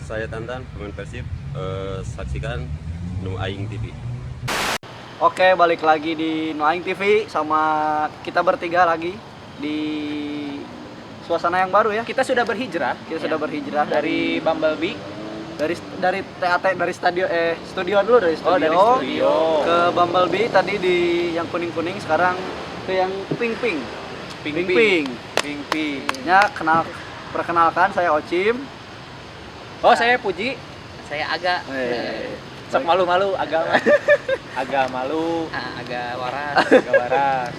Saya Tantan, pemain Persib. Saksikan Nu Aing TV. Oke, balik lagi di Nu Aing TV sama kita bertiga lagi di suasana yang baru ya. Kita sudah berhijrah. Kita sudah berhijrah dari Bumblebee. dari TAT dari studio dulu dari studio, dari studio ke Bumblebee tadi di yang kuning-kuning, sekarang ke yang pink-pink. Ya, perkenalkan saya Ocim. Oh, saya Puji. Saya agak Sok malu-malu, agak malu, agak waras. agak waras.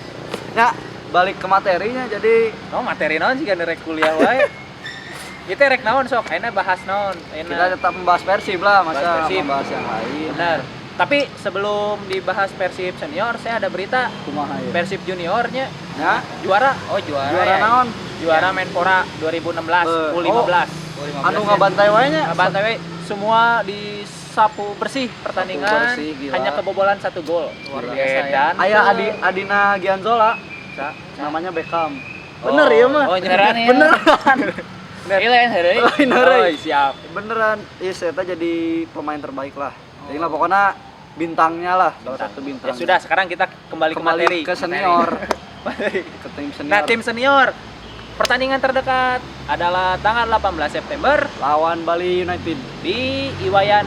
Ya, balik ke materinya, jadi No materi naon sih kan rek kuliah wae. Kita rek naon sok, ayeuna bahas naon. kita tetap membahas Persib lah, masa Bahas Persib. membahas yang lain. Benar. Tapi sebelum dibahas Persib senior, saya ada berita Kumaha ya? Persib juniornya Ya, juara. Oh, juara juara ya. naon? Juara Menpora 2016 U15. Anu ngabantai wae nya. Bantai we semua disapu bersih pertandingan, bersih, gila. hanya kebobolan 1 gol. Luar biasa ya. Dan Aya Adina Gianzola, namanya Beckham. Bener Oh. ya mah? Oh, Beneran ya? Beneran. Iya lah heureuy. Oh, siap. Beneran. Iya, saya jadi pemain terbaik lah. Jadi lah pokoknya bintangnya lah, salah satu bintang. Ya sudah, sekarang kita kembali ke materi. ke senior. Ke tim senior. Nah, tim senior. Pertandingan terdekat adalah tanggal 18 September lawan Bali United di Iwayan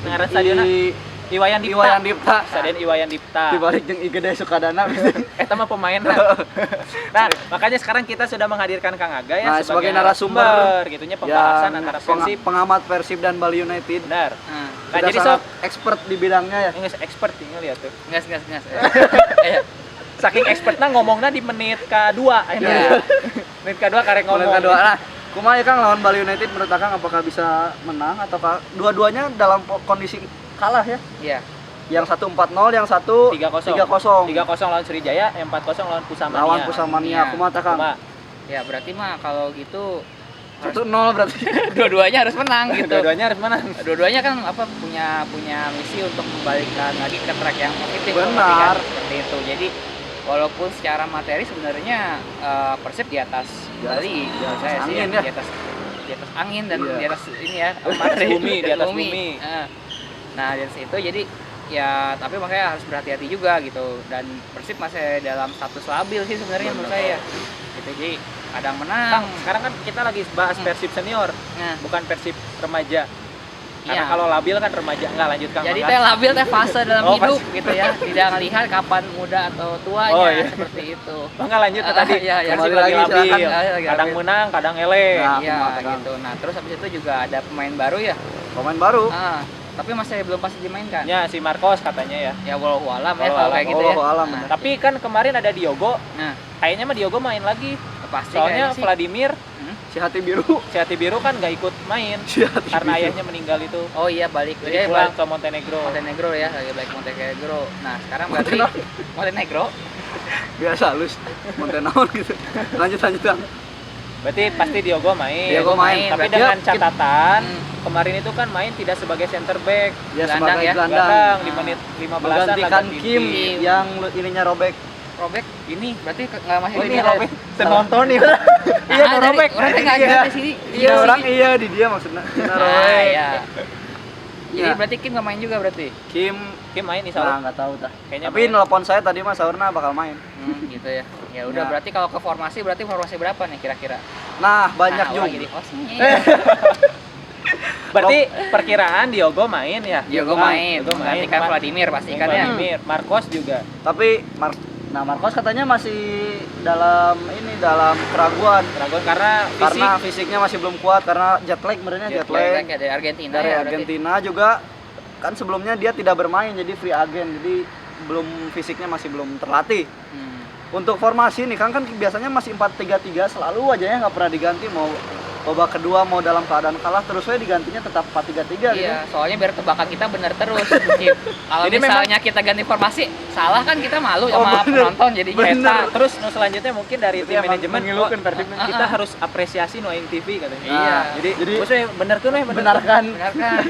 ngaran stadion Iwayan Dipta. Iwayan Dipta. Stadion Iwayan Dipta. Dibalik jeung IGD Sukadana. Eta mah pemain lah. Nah, makanya sekarang kita sudah menghadirkan Kang Aga ya Nah, sebagai narasumber gitunya pembahasan yang antara Persib. pengamat Persib dan Bali United. Benar. Nah, Nah, Sudah jadi sangat sok expert di bidangnya ya. nges expert tinggal lihat tuh. ngas. Saking expertnya ngomongnya di menit ke-2 Iya. Menit ke-2 karek ngomong. Ngomong kedua. Nah, kumaha ya Kang lawan Bali United, menurut Akang apakah bisa menang atau dua-duanya dalam kondisi kalah ya? Iya. Yang satu 4-0, yang satu 3-0. 3-0. 3-0 lawan Sriwijaya, yang 4-0 lawan Pusamania. Lawan Pusamania. Iya. Kumaha tah Kang? Kumaha? Ya berarti mah kalau gitu 1-0 berarti. dua-duanya harus menang gitu. Dua-duanya harus menang. Dua-duanya kan punya misi untuk membalikkan lagi ke track yang positif. Benar. Seperti itu. Jadi walaupun secara materi sebenarnya Persib di atas Bali, menurut saya sih angin ya, ya. di atas angin dan Iya. di atas ini ya Bumi, di atas bumi. Nah dari situ jadi ya tapi makanya harus berhati-hati juga gitu, dan Persib masih dalam status labil sih sebenarnya menurut saya gitu. Jadi kadang menang. Kang, sekarang kan kita lagi bahas Persib senior, Nah, bukan Persib remaja. Karena iya. kalau labil kan remaja. Enggak, lanjut Kang. Jadi Mangga. teh labil teh fase dalam Oh, hidup gitu ya. Tidak melihat kapan muda atau tuanya Oh, iya. seperti itu. Mangga lanjut ke tadi. Iya, iya. Persib Kembali lagi lagi, labil. silakan. Kadang menang, kadang eleh. Nah, Iya kumaha, Kang? gitu. Nah, terus habis itu juga ada pemain baru ya. Pemain baru. Tapi masih belum pasti dimainkan. Ya, si Marcos katanya ya. Ya wallahu alam ya Wallahu kalau alam. kayak gitu ya. Wallahu alam, Nah, benar. Tapi kan kemarin ada Diogo. nah, Kayaknya mah Diogo main lagi. pasti Soalnya kayaknya sih. Vladimir Si hati biru. si Hati Biru kan nggak ikut main Si hati karena biru. ayahnya meninggal itu. Oh iya balik Jadi ya, pulang balik ke Montenegro. Montenegro ya, lagi balik Montenegro. Nah, sekarang berarti Montenegro. Biasa halus. Montenaon gitu. Lanjut Kang. Berarti pasti Diogo main. Diogo main. Tapi Berarti dengan ya, catatan Hmm. kemarin itu kan main tidak sebagai center back. Ya Gelandang sebagai ya. gelandang. Di menit 15-an Menggantikan agak Kim tinggi. yang ininya robek. Robek Ini berarti nggak masih Oh, ini ya? robek. Penonton nih. Iya, Ah, robek. Orang teh nggak Iya. ada di sini. Iya, orang iya di dia maksudnya. Cina Nah, robek. iya. Jadi Ya. berarti Kim nggak main juga berarti. Kim Kim main insya nah, Allah. nggak tahu tah. Kayaknya Tapi main. nelpon saya tadi Mas Saurna bakal main. Gitu ya. Ya udah Ya. berarti kalau ke formasi berarti formasi berapa nih kira-kira? Nah, banyak nah, juga. lagi di kosnya. Berarti perkiraan Diogo main ya. Diogo Ah, main, Diogo main. menggantikan Vladimir pasti kan ya. Vladimir, Marcos juga. Tapi Marcos katanya masih dalam keraguan Raguan karena fisik. karena fisiknya masih belum kuat karena jet lag sebenarnya jet lag. Ya, dari Argentina Dari ya berarti. Argentina juga kan sebelumnya dia tidak bermain jadi free agent, jadi fisiknya masih belum terlatih. Hmm. Untuk formasi nih kan biasanya masih 4-3-3 selalu aja ya, nggak pernah diganti, mau babak kedua mau dalam keadaan kalah terus saya digantinya tetap 4-3-3 gitu. Iya, soalnya biar tebakan kita benar terus. Cip. Kalau Jadi misalnya kita ganti formasi, salah kan kita malu Oh, sama bener. penonton jadinya. Bener. Nah, terus selanjutnya mungkin dari Berarti tim emang manajemen mengilukan Persib. kita harus apresiasi Nu Aing TV katanya. Iya. Jadi Jadi maksudnya bener kan benarkan Benar kan?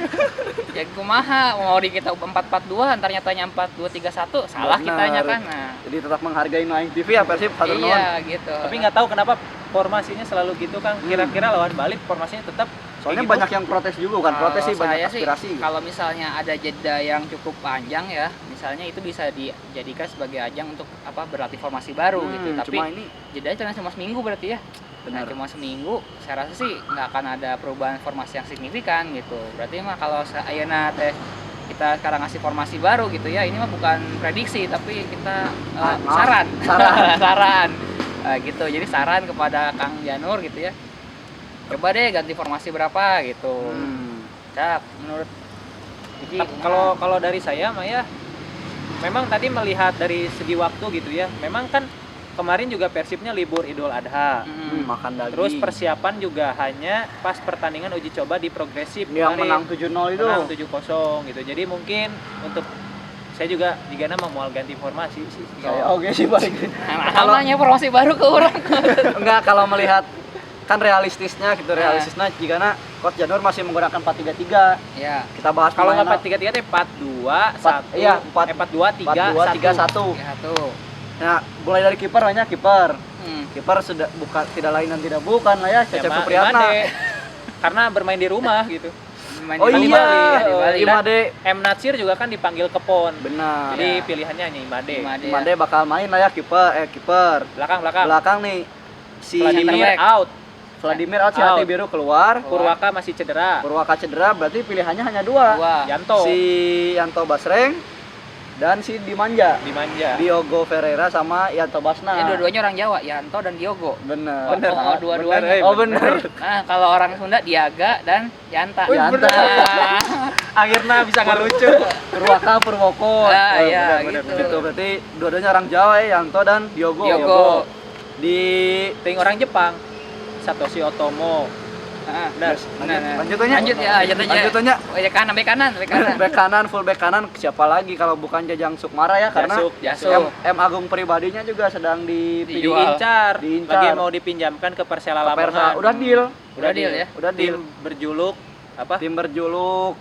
Ya kumaha mau di kita 4-4-2 antar nyatanya 4-2-3-1 salah Benar. kitanya kan. Nah, Jadi tetap menghargai Noaing TV ya Persib hatur nuhun. iya gitu. Tapi nggak tahu kenapa formasinya selalu gitu Kang. Kira-kira lawan Bali formasinya tetap Soalnya kayak gitu. banyak yang protes juga kan, protes sih Kalau banyak saya sih, aspirasi. kalau misalnya ada jeda yang cukup panjang ya, misalnya itu bisa dijadikan sebagai ajang untuk berlatih formasi baru gitu. Tapi Cuma ini jedanya cuma seminggu berarti ya. Nah, benar. cuma seminggu, saya rasa sih nggak akan ada perubahan formasi yang signifikan gitu. Berarti mah kalau ayeuna teh kita sekarang ngasih formasi baru gitu ya, ini mah bukan prediksi tapi kita Maaf. saran, Saran. saran. Gitu. Jadi saran kepada Kang Janur gitu ya. Coba deh ganti formasi berapa gitu. Cak, menurut Iki, Kalau dari saya mah ya memang tadi melihat dari segi waktu gitu ya. Memang kan kemarin juga Persibnya libur Idul Adha. Makan daging. Terus persiapan juga hanya pas pertandingan uji coba di Progresif yang menang kemarin. 7-0 itu. Menang 7-0 gitu. Jadi mungkin untuk saya juga jika nama mau ganti formasi sih. Saya oke sih balik. namanya formasi baru ke orang. Enggak, kalau melihat kan realistisnya gitu, realistisnya jika Coach Janur masih menggunakan 4-3-3. Ya. Kita bahas Kalau pemainnya. nggak 4-3-3 teh 4-2-1. Iya, 4-2-3-1. 4-2-3-1. Ya tuh. Nah, mulai dari kiper banyak kiper. Hmm. Kiper sudah bukan tidak lain dan tidak bukan lah ya, Cecep Ya, Supriyatna. Imade. Karena bermain di rumah gitu. Main Oh di iya, Bali, di Bali. Imade. M Natsir juga kan dipanggil ke PON. Benar. Jadi Ya. pilihannya hanya Imade. Imade bakal main lah ya kiper. Belakang. Belakang nih si Vladimir back. out. Vladimir out, si Out. Hati Biru keluar. Purwaka masih cedera. Purwaka cedera, berarti pilihannya hanya dua. Yanto Si Yanto Basreng dan si Dimanja. dimanja. Diogo Ferreira sama Yanto Basna. Dua-duanya orang Jawa, Yanto dan Diogo. Bener. Oh, dua-duanya. Oh bener. Nah, kalau orang Sunda Diaga dan Yanta. Yanta. Nah, Akhirnya bisa nggak lucu. Purwaka, Purwoko. Ah, iya, bener, gitu. Gitu, berarti dua-duanya orang Jawa ya, Yanto dan Diogo. Diogo. Di Ting orang Jepang. Satoshi Otomo. Nah, Benar. lanjut ya, Lanjutannya. Bek kanan. Back kanan, full back kanan siapa lagi kalau bukan Jajang Sukmara ya, karena Jasuk. M Agung pribadinya juga sedang Dijual. Diincar. Diincar. Lagi mau dipinjamkan ke Persela Persa. Lamongan. Udah deal. Udah deal ya. Udah deal. Tim berjuluk apa? Tim berjuluk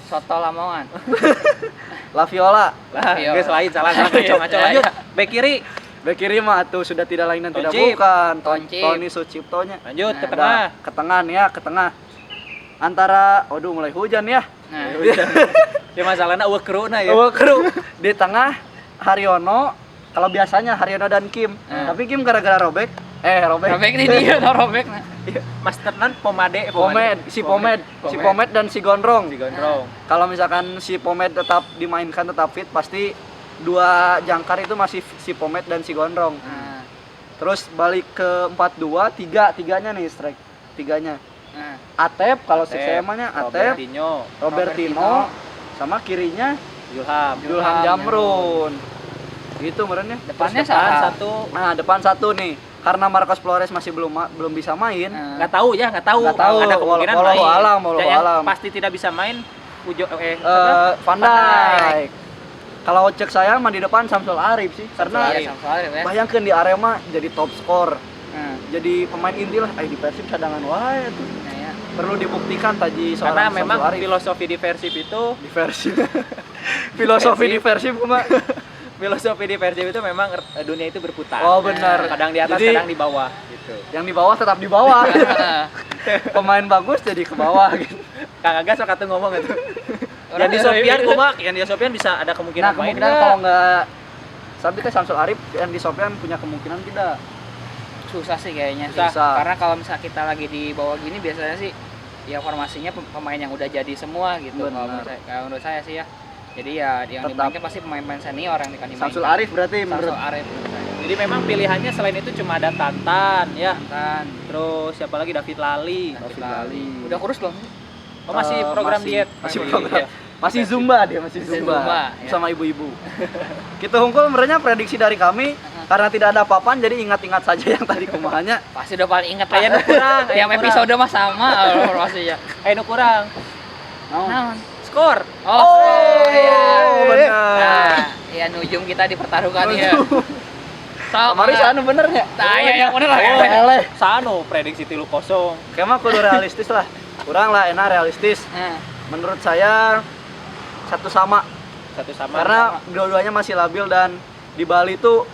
Soto Lamongan. La Viola. Lah, Iya. guys lain salah ngaco lanjut. Bek kiri. Bek kiri mah tuh sudah tidak lain dan tidak Toncip. bukan. Toncip. Tony Suciptonya. Lanjut ke Nah, tengah. Ke tengah nih ya, ke tengah. Antara, aduh mulai hujan ya. Nah, Ya masalahnya eueuh ya. Kru di tengah Haryono. Kalau biasanya Haryono dan Kim. Tapi Kim gara-gara robek. robek nih dia, robek. Nah. Masternan Pomed, Si Pomed dan si Gondrong. Si Gondrong. Kalau misalkan si Pomed tetap dimainkan, tetap fit, pasti dua jangkar itu masih si Pomed dan si Gondrong. Nah, Terus balik ke 4-2, tiganya nih strike. Tiganya. nah. Atep, kalau saya namanya Atep, Robertino, sama kirinya Julham. Julham Jamrun. Gitu merenya. Depannya Terus depan siapa? satu Nah, depan satu nih. Karena Marcos Flores masih belum bisa main. Nah. nggak tahu. Nggak tahu. Ada kemungkinan Walau main. alam, walau Yang alam. pasti tidak bisa main Van Dijk. Kalau cek saya mah di depan Samsul Arif sih, karena Iya, Samsul Arif ya. bayangkan di Arema jadi top skor, Nah, jadi pemain inti lah. Di Persib cadangan wae tuh. nah ya. Perlu dibuktikan tadi karena seorang memang Samsul Arif. filosofi di Persib itu Di Persib. Filosofi di Persib mah. filosofi di Persib itu memang dunia itu berputar. Oh benar. Kadang di atas, Jadi, kadang di bawah gitu. yang di bawah tetap di bawah. Pemain bagus jadi ke bawah gitu. Kang Aga sok atuh ngomong itu. Orang Yang di Sofian kumak, yang di Sofian bisa ada Nah, kemungkinan main kemungkinan nggak? kalau nggak sampai teh Samsul Arif yang di Sofian punya kemungkinan tidak. Susah sih kayaknya sih. Susah. Karena kalau misalnya kita lagi di bawah gini biasanya sih ya formasinya pemain yang udah jadi semua gitu. Benar. Kalau menurut saya sih ya. Jadi ya yang Tetap. dimainkan pasti pemain-pemain senior yang dimainkan. Samsul Arif berarti Samsul menurut Arif menurut saya. Jadi memang pilihannya selain itu cuma ada Tantan ya. Kan Terus siapa lagi David Lali. David Lali. udah kurus belum? Oh masih program masih- diet. masih Iya. program. Masih Zumba dia, masih Masih Zumba. Zumba, ya. Sama ibu-ibu. Kita hungkul merenya prediksi dari kami karena tidak ada apa-apaan, jadi ingat-ingat saja yang tadi kumahanya. Pasti udah paling inget Aya nu kurang, aya Yang nu kurang. episode mah sama informasinya. Nu kurang. Naon? Skor. Oh, iya. benar. Nah, ya nujum kita dipertaruhkan ya. So, Kemarin sana benernya. Saya yang bener lah. Oh, eleh. Sano prediksi 3-0. Kayaknya kudu realistis lah. Kurang lah, enak realistis. Nah, Menurut saya satu sama. Satu sama. Karena dua-duanya masih labil dan di Bali tuh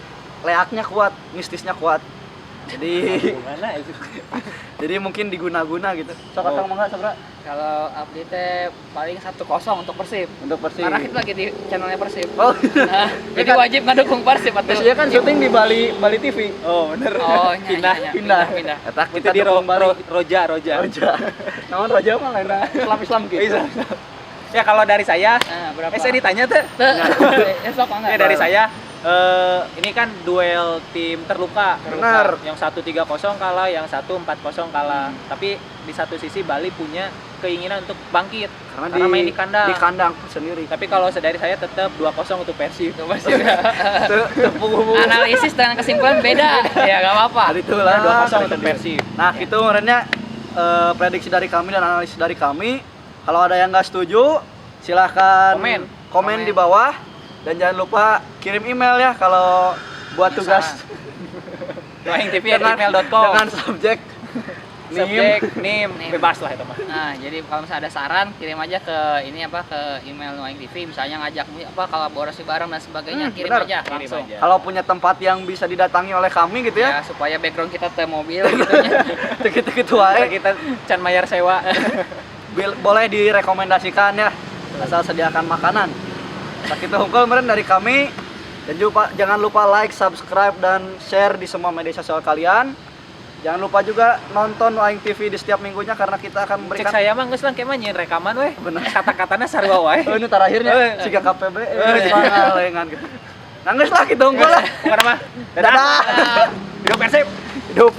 leaknya kuat, mistisnya kuat. Jadi gimana itu? jadi mungkin diguna-guna gitu. Sok Akang mangga Sabra Kalau update paling 1-0 untuk Persib. untuk Persib. Karena kita lagi di channelnya Persib. Oh, Nah, jadi wajib ngedukung Persib atuh. biasanya kan syuting di Bali TV. Oh, bener. Oh, Pindah, pindah. pindah. Eta Itu kita di dukung Bali. Roja. Roja. Namun Roja mah lain Islam gitu. Ya kalau dari saya, Nah, berapa? saya ditanya tuh. Ya sok enggak. Ya dari saya, ini kan duel tim terluka. Benar. Yang satu 3-0 kalah, yang satu 4-0 kalah. Tapi di satu sisi Bali punya keinginan untuk bangkit karena main di kandang. Di kandang sendiri. Tapi kalau dari saya tetap 2-0 untuk Persib. Analisis dengan kesimpulan beda. Ya enggak apa-apa. Hari itu lah 2-0 untuk Persib. Nah, itu kemarinnya prediksi dari kami dan analisis dari kami. Kalau ada yang nggak setuju, silahkan komen di bawah. Dan jangan lupa kirim email ya kalau buat tugas noaingtv@gmail.com. dengan subjek nim bebas lah itu mah. Nah, jadi kalau misalnya ada saran kirim aja ke ke email Noaing TV, misalnya ngajak kolaborasi bareng dan sebagainya, kirim benar. aja Kirim langsung. aja. kalau punya tempat yang bisa didatangi oleh kami gitu ya. Ya, supaya background kita teh mobil gitu nya. Gitu wae. Kita can mayar sewa. Boleh direkomendasikan ya. Asal sediakan makanan. Sakitu hungkul meureun dari kami. Dan juga jangan lupa like, subscribe dan share di semua media sosial kalian. Jangan lupa juga nonton Noaing TV di setiap minggunya karena kita akan Cek memberikan saya mah geus lang kemah nyeun rekaman weh. Bener. Kata-katana sarua wae. ini terakhirnya siga KPB pangalengan gitu. Nangis lah kita unggul lah. Bukan mah. Dadah. Hidup Persib. Hidup